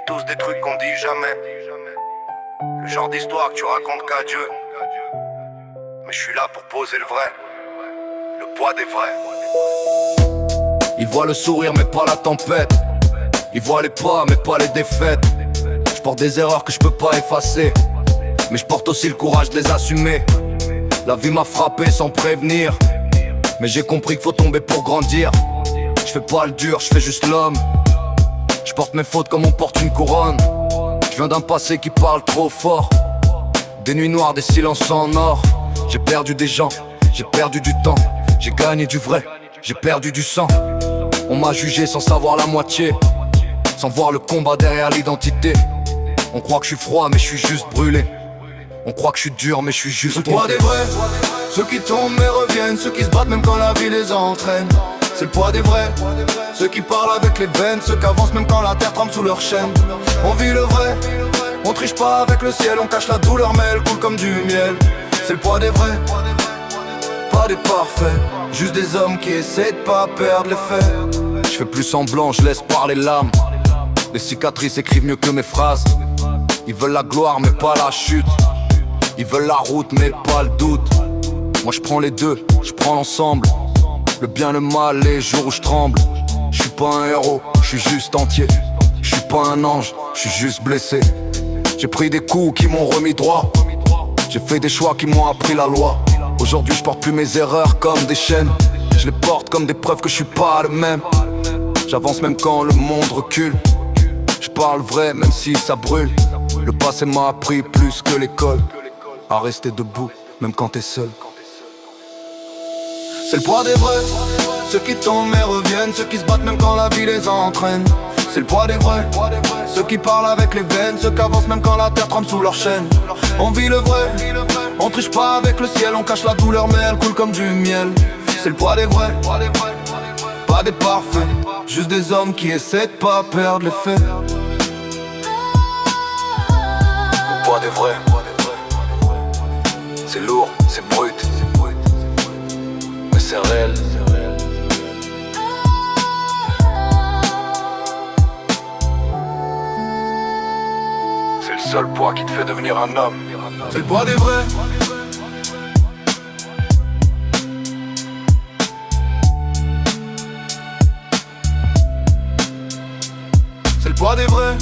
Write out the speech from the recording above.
tous des trucs qu'on dit jamais. Le genre d'histoire que tu racontes qu'à Dieu. Mais je suis là pour poser le vrai, le poids des vrais. Ils voient le sourire mais pas la tempête. Ils voient les pas mais pas les défaites. Je porte des erreurs que je peux pas effacer, mais je porte aussi le courage de les assumer. La vie m'a frappé sans prévenir, mais j'ai compris qu'il faut tomber pour grandir. Je fais pas le dur, je fais juste l'homme. Je porte mes fautes comme on porte une couronne. Je viens d'un passé qui parle trop fort. Des nuits noires, des silences en or. J'ai perdu des gens, j'ai perdu du temps. J'ai gagné du vrai, j'ai perdu du sang. On m'a jugé sans savoir la moitié, sans voir le combat derrière l'identité. On croit que je suis froid mais je suis juste brûlé. On croit que je suis dur mais je suis juste tombé. C'est le poids des vrais, ceux qui tombent mais reviennent. Ceux qui se battent même quand la vie les entraîne. C'est le poids des vrais, ceux qui parlent avec les veines. Ceux qui avancent même quand la terre tremble sous leur chaîne. On vit le vrai, on triche pas avec le ciel. On cache la douleur mais elle coule comme du miel. C'est le poids des vrais, pas des parfaits. Juste des hommes qui essaient de pas perdre les faits. Je fais plus semblant, je laisse parler l'âme. Les cicatrices écrivent mieux que mes phrases. Ils veulent la gloire mais pas la chute. Ils veulent la route mais pas le doute. Moi je prends les deux, je prends l'ensemble. Le bien, le mal, les jours où je tremble. Je suis pas un héros, je suis juste entier. Je suis pas un ange, je suis juste blessé. J'ai pris des coups qui m'ont remis droit. J'ai fait des choix qui m'ont appris la loi. Aujourd'hui je porte plus mes erreurs comme des chaînes. Je les porte comme des preuves que je suis pas le même. J'avance même quand le monde recule. Je parle vrai même si ça brûle. Le passé m'a appris plus que l'école à rester debout même quand t'es seul. C'est le poids des vrais, ceux qui tombent mais reviennent. Ceux qui se battent même quand la vie les entraîne. C'est le poids des vrais, ceux qui parlent avec les veines. Ceux qui avancent même quand la terre tremble sous leur chaîne. On vit le vrai, on triche pas avec le ciel. On cache la douleur mais elle coule comme du miel. C'est le poids des vrais, pas des parfaits. Juste des hommes qui essaient de pas perdre les faits. Le poids des vrais, c'est lourd, c'est brut, mais c'est réel. C'est le seul poids qui te fait devenir un homme. C'est le poids des vrais. C'est le poids des vrais.